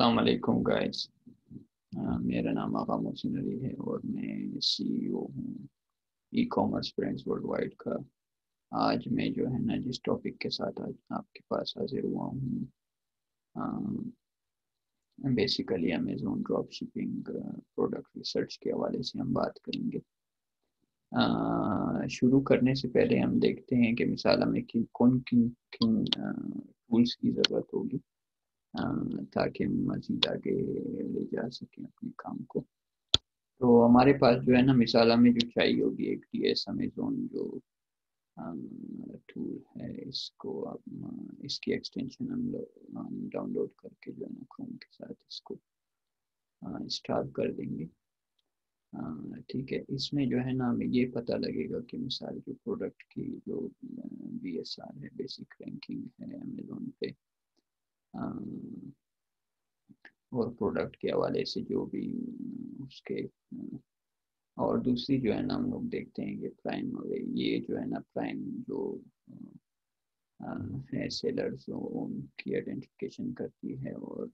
अस्सलाम वालेकुम गाइस। मेरा नाम आगा मोहसिन अली है और मैं सीईओ हूँ e commerce brands world wide का। आज मैं जो है ना जिस टॉपिक के साथ आज आपके पास हाजिर हुआ हूँ, basically Amazon drop shipping product research के हवाले से हम बात करेंगे। शुरू करने से पहले हम देखते हैं कि मिसाल हमें किन टूल्स की ज़रूरत होगी ताकि हम मज़ीद आगे ले जा सकें अपने काम को। तो हमारे पास जो है ना मिसाल हमें जो चाहिए होगी एक DS अमेज़ॉन जो टूल है, इसको आप इसकी एक्सटेंशन हम डाउनलोड करके जो है ना क्रोम के साथ इसको इंस्टॉल कर देंगे। ठीक है, इसमें जो है ना हमें ये पता लगेगा कि मिसाल जो प्रोडक्ट की जो BSR है, बेसिक रैंकिंग है अमेज़ॉन पे, और प्रोडक्ट के हवाले से जो भी उसके और दूसरी जो है ना हम लोग देखते हैं कि प्राइम और ये जो है ना प्राइम जो है सेलर्स उनकी आइडेंटिफिकेशन करती है, और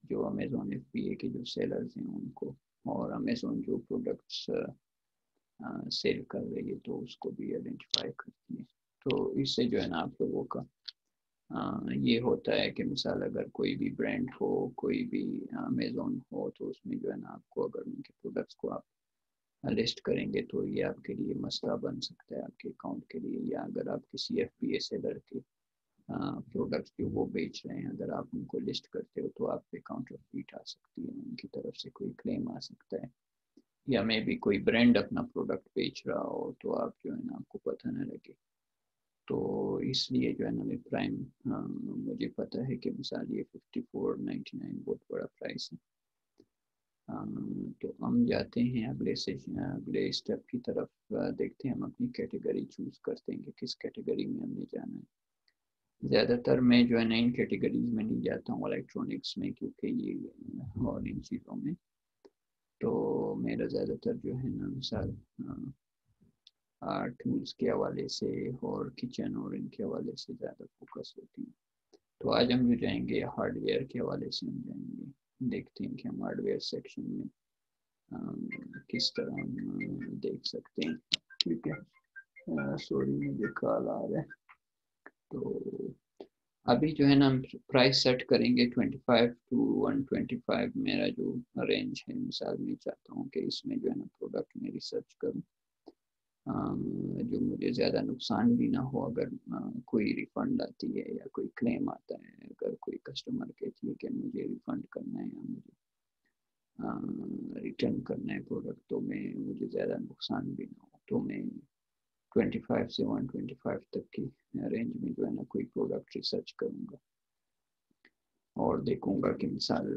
जो अमेज़ॉन FBA के जो सेलर्स हैं उनको, और अमेज़ॉन जो प्रोडक्ट्स सेल कर रही है तो उसको भी आइडेंटिफाई करती है। तो इससे जो है ना आप लोगों का ये होता है कि मिसाल अगर कोई भी ब्रांड हो, कोई भी अमेज़ॉन हो, तो उसमें जो है ना आपको अगर उनके प्रोडक्ट्स को आप लिस्ट करेंगे तो ये आपके लिए मसला बन सकता है आपके अकाउंट के लिए, या अगर आप किसी FBA सेलर के प्रोडक्ट्स जो वो बेच रहे हैं अगर आप उनको लिस्ट करते हो तो आप पे काउंटर फीट आ सकती है, उनकी तरफ से कोई क्लेम आ सकता है, या मे भी कोई ब्रांड अपना प्रोडक्ट बेच रहा हो तो आप जो है ना आपको पता न लगे। तो इसलिए जो है ना मैं प्राइम, मुझे पता है कि मिसाल ये 54.99 बहुत बड़ा प्राइस है। तो हम जाते हैं अगले सेशन, अगले स्टेप की तरफ। देखते हैं, हम अपनी कैटेगरी चूज करते हैं कि किस कैटेगरी में हमें जाना है। ज़्यादातर मैं जो है ना इन कैटेगरीज में नहीं जाता हूँ इलेक्ट्रॉनिक्स में, क्योंकि ये और इन चीज़ों में तो मेरा ज़्यादातर जो है ना मिसाल टूल्स के हवाले से और किचन और इनके हवाले से ज़्यादा फोकस होती है। तो आज हम जो जाएंगे हार्डवेयर के हवाले से हम जाएंगे, देखते हैं कि हम हार्डवेयर सेक्शन में किस तरह हम देख सकते हैं। ठीक है, सॉरी मुझे कॉल आ रहा है। तो अभी जो है ना हम प्राइस सेट करेंगे 25 to 125, मेरा जो रेंज है। मिसाल मैं चाहता हूँ कि इसमें जो है ना प्रोडक्ट में रिसर्च करूँ जो मुझे ज़्यादा नुकसान भी ना हो। अगर कोई रिफ़ंड आती है या कोई क्लेम आता है, अगर कोई कस्टमर कहती है कि मुझे रिफ़ंड करना है या मुझे रिटर्न करना है प्रोडक्ट, तो मैं मुझे ज़्यादा नुकसान भी ना हो, तो मैं 25 से 125 तक की रेंज में जो है ना कोई प्रोडक्ट रिसर्च करूँगा और देखूँगा कि मिसाल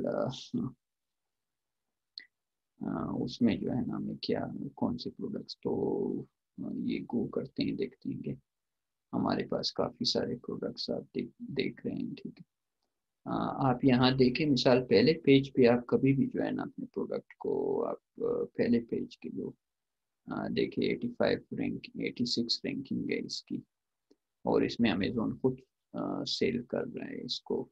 उसमें जो है ना मैं क्या कौन से प्रोडक्ट्स, तो ये गो करते हैं, देखते हैं कि हमारे पास काफ़ी सारे प्रोडक्ट्स आप देख रहे हैं। ठीक है, आप यहाँ देखें मिसाल पहले पेज पे आप कभी भी जो है ना अपने प्रोडक्ट को आप पहले पेज के जो देखिए 85 रैंकिंग 86 रैंकिंग है इसकी, और इसमें अमेज़ोन खुद सेल कर रहा है इसको।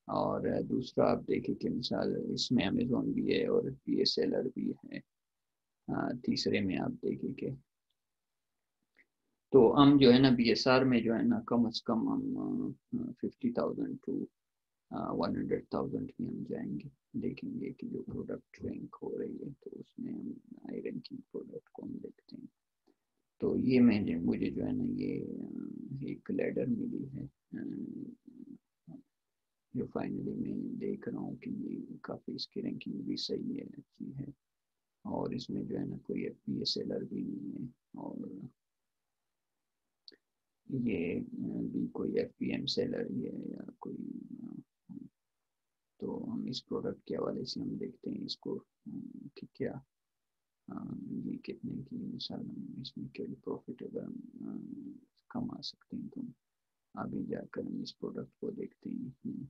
और दूसरा आप देखें कि मिसाल इसमें अमेज़ोन भी है और ये सेलर भी है। तीसरे में आप देखें कि तो हम जो है ना BSR में जो है ना कम से कम हम 50,000 टू 100,000 में हम जाएंगे, देखेंगे कि जो प्रोडक्ट रैंक हो रही है तो उसमें हम हाई रैंकिंग प्रोडक्ट को हम देखते हैं। तो ये मुझे जो है ना ये एक लैडर मिली है जो फाइनली मैं देख रहा हूँ कि ये काफ़ी इसकी रैंकिंग भी सही है, अच्छी है, और इसमें जो है ना कोई FBA सेलर भी नहीं है, और ये भी कोई FBM सेलर ही है या कोई। तो हम इस प्रोडक्ट के हवाले से हम देखते हैं इसको कि क्या ये कितने की मिसाल हम इसमें क्या प्रॉफिट अगर हम कमा सकते हैं, तो अभी जाकर हम इस प्रोडक्ट को देखते हैं।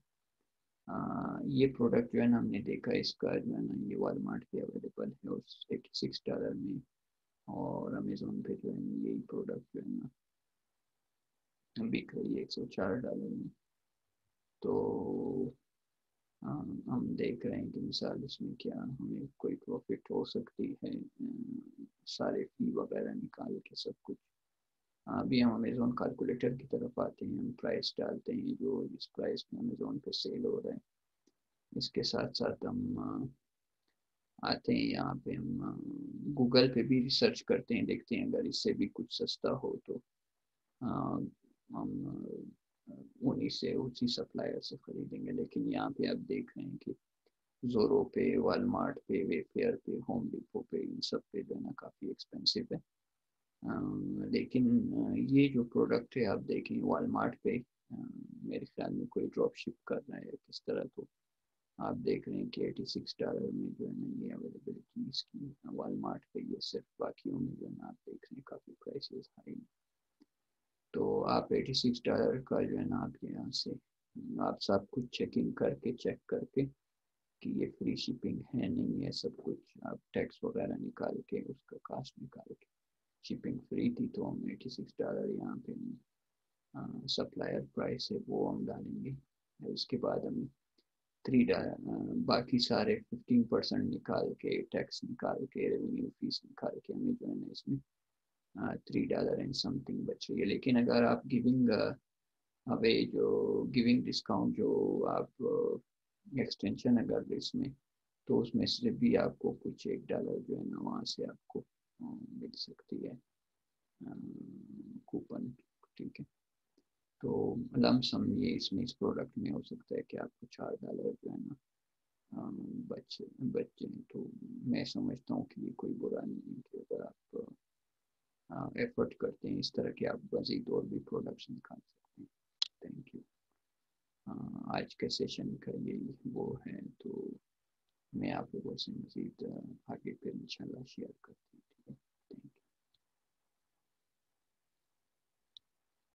ये प्रोडक्ट जो है ना हमने देखा इसका जो है ना ये वॉलमार्ट पे अवेलेबल है उस $86 में, और अमेज़ोन पे जो है यही प्रोडक्ट जो है ना बिक रही है $104 में। तो ہم دیکھ رہے ہیں کہ مثال اس میں کیا ہمیں کوئی پروفٹ ہو سکتی ہے، سارے فی وغیرہ نکال کے سب کچھ۔ ابھی ہم امیزون کیلکولیٹر کی طرف آتے ہیں، ہم پرائس ڈالتے ہیں جو جس پرائس پہ امیزون پہ سیل ہو رہا ہے، اس کے ساتھ ساتھ ہم آتے ہیں یہاں پہ، ہم گوگل پہ بھی ریسرچ کرتے ہیں، دیکھتے ہیں اگر اس سے بھی کچھ سستا ہو تو ہم انہیں سے اسی سپلائر سے خریدیں گے۔ لیکن یہاں پہ آپ دیکھ رہے ہیں کہ زورو پہ، والمارٹ پہ، وے فیئر پہ، ہوم ڈپو پہ، ان سب پہ جو ہے نا کافی ایکسپینسو ہے۔ لیکن یہ جو پروڈکٹ ہے آپ دیکھیں والمارٹ پہ میرے خیال میں کوئی ڈراپ شپ کر رہا ہے کس طرح، تو آپ دیکھ رہے ہیں کہ $86 میں جو ہے نا یہ اویلیبلٹی اس کی والمارٹ پہ، یہ صرف باقیوں میں جو ہے نا آپ دیکھ رہے ہیں کافی پرائسز ہائی۔ تو آپ $86 کا جو ہے نا آپ کے یہاں سے آپ سب کچھ چیکنگ کر کے، چیک کر کے کہ یہ فری شپنگ ہے نہیں ہے، سب کچھ آپ ٹیکس وغیرہ نکال کے اس کا کاسٹ نکال کے شپنگ فری تھی، تو ہم $86 یہاں پہ سپلائر پرائس ہے وہ ہم ڈالیں گے۔ اس کے بعد ہم $3 باقی سارے 15% نکال کے، ٹیکس نکال کے، ریونیو فیس نکال کے ہمیں جو ہے نا اس میں $3 اینڈ سم تھنگ بچ رہی ہے۔ لیکن اگر آپ گیونگ اوے جو گیونگ ڈسکاؤنٹ جو آپ ایکسٹینشن اگر اس میں، تو اس میں سے بھی آپ کو کچھ $1 جو ہے نا وہاں سے آپ کو مل سکتی ہے کوپن، ٹھیک ہے۔ تو لم سم یہ اس میں اس پروڈکٹ میں ہو سکتا ہے کہ آپ کو $4 جو ہے نا بچ جائیں، تو میں سمجھتا ہوں کہ یہ کوئی برا نہیں ہے کہ اگر آپ ایفرٹ کرتے ہیں اس طرح کے، آپ مزید اور بھی پروڈکٹس نکال سکتے ہیں۔ Thank you. آج کے سیشن کا یہی وہ ہے، تو میں آپ لوگوں سے مزید آگے پھر انشاءاللہ شیئر کرتا ہوں۔